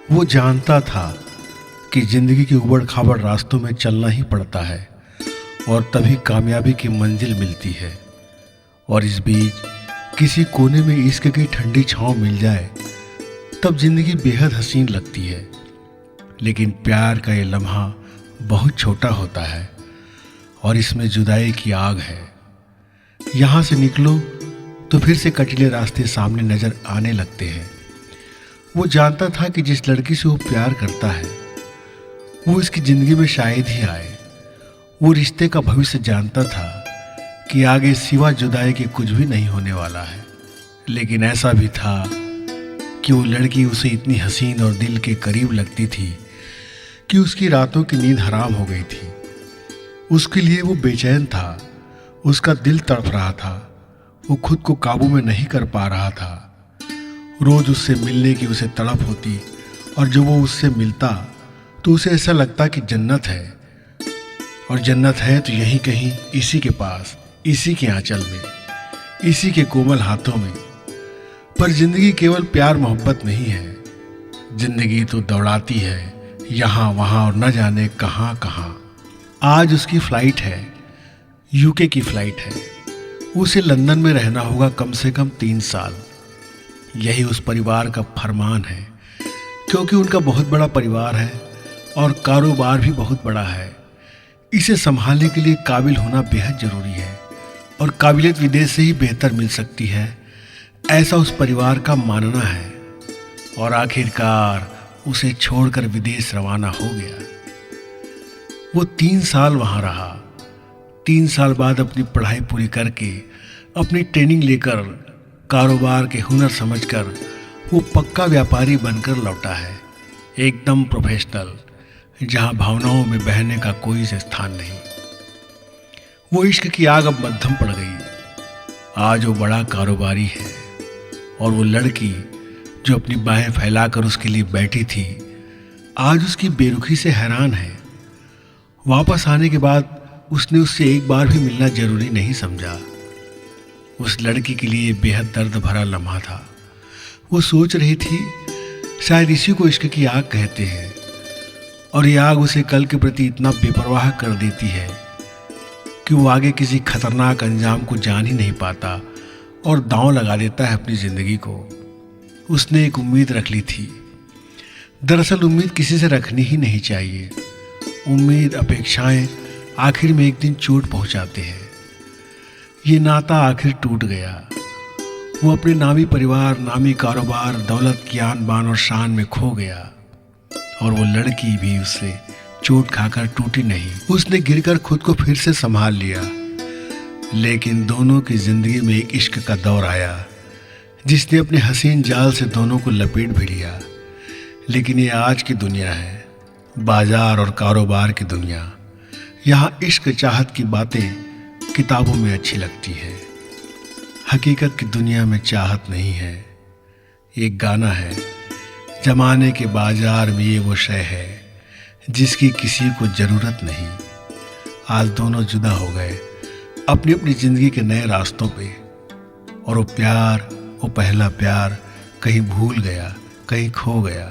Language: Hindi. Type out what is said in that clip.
वो जानता था कि जिंदगी के उबड़ खाबड़ रास्तों में चलना ही पड़ता है और तभी कामयाबी की मंजिल मिलती है। और इस बीच किसी कोने में इश्क की ठंडी छांव मिल जाए तब जिंदगी बेहद हसीन लगती है। लेकिन प्यार का ये लम्हा बहुत छोटा होता है और इसमें जुदाई की आग है। यहाँ से निकलो तो फिर से कटीले रास्ते सामने नजर आने लगते हैं। वो जानता था कि जिस लड़की से वो प्यार करता है वो इसकी जिंदगी में शायद ही आए। वो रिश्ते का भविष्य जानता था कि आगे सिवा जुदाई के कुछ भी नहीं होने वाला है। लेकिन ऐसा भी था कि वो लड़की उसे इतनी हसीन और दिल के करीब लगती थी कि उसकी रातों की नींद हराम हो गई थी। उसके लिए वो बेचैन था, उसका दिल तड़प रहा था, वो खुद को काबू में नहीं कर पा रहा था। रोज उससे मिलने की उसे तड़प होती और जब वो उससे मिलता तो उसे ऐसा लगता कि जन्नत है, और जन्नत है तो यहीं कहीं, इसी के पास, इसी के आंचल में, इसी के कोमल हाथों में। पर जिंदगी केवल प्यार मोहब्बत नहीं है। जिंदगी तो दौड़ाती है यहाँ वहाँ और न जाने कहाँ कहाँ। आज उसकी फ्लाइट है, यूके की फ्लाइट है। उसे लंदन में रहना होगा कम से कम 3 साल। यही उस परिवार का फरमान है, क्योंकि उनका बहुत बड़ा परिवार है और कारोबार भी बहुत बड़ा है। इसे संभालने के लिए काबिल होना बेहद ज़रूरी है और काबिलियत विदेश से ही बेहतर मिल सकती है, ऐसा उस परिवार का मानना है। और आखिरकार उसे छोड़कर विदेश रवाना हो गया। वो 3 साल वहाँ रहा। 3 साल बाद अपनी पढ़ाई पूरी करके, अपनी ट्रेनिंग लेकर, कारोबार के हुनर समझकर वो पक्का व्यापारी बनकर लौटा है, एकदम प्रोफेशनल, जहाँ भावनाओं में बहने का कोई स्थान नहीं। वो इश्क की आग अब मध्यम पड़ गई। आज वो बड़ा कारोबारी है और वो लड़की जो अपनी बाहें फैलाकर उसके लिए बैठी थी आज उसकी बेरुखी से हैरान है। वापस आने के बाद उसने उससे एक बार भी मिलना जरूरी नहीं समझा। उस लड़की के लिए बेहद दर्द भरा लम्हा था। वो सोच रही थी शायद इसी को इश्क की आग कहते हैं, और ये आग उसे कल के प्रति इतना बेपरवाह कर देती है कि वो आगे किसी खतरनाक अंजाम को जान ही नहीं पाता और दांव लगा देता है अपनी ज़िंदगी को। उसने एक उम्मीद रख ली थी। दरअसल उम्मीद किसी से रखनी ही नहीं चाहिए। उम्मीद, अपेक्षाएं आखिर में एक दिन चोट पहुंचाते हैं। ये नाता आखिर टूट गया। वो अपने नामी परिवार, नामी कारोबार, दौलत की आन बान और शान में खो गया, और वो लड़की भी उससे चोट खाकर टूटी नहीं। उसने गिरकर खुद को फिर से संभाल लिया। लेकिन दोनों की जिंदगी में एक इश्क का दौर आया जिसने अपने हसीन जाल से दोनों को लपेट भी लिया। लेकिन ये आज की दुनिया है, बाजार और कारोबार की दुनिया। यहाँ इश्क चाहत की बातें किताबों में अच्छी लगती है, हकीकत की दुनिया में चाहत नहीं है। एक गाना है, जमाने के बाजार में ये वो शय है जिसकी किसी को ज़रूरत नहीं। आज दोनों जुदा हो गए अपनी अपनी ज़िंदगी के नए रास्तों पे, और वो प्यार, वो पहला प्यार कहीं भूल गया, कहीं खो गया।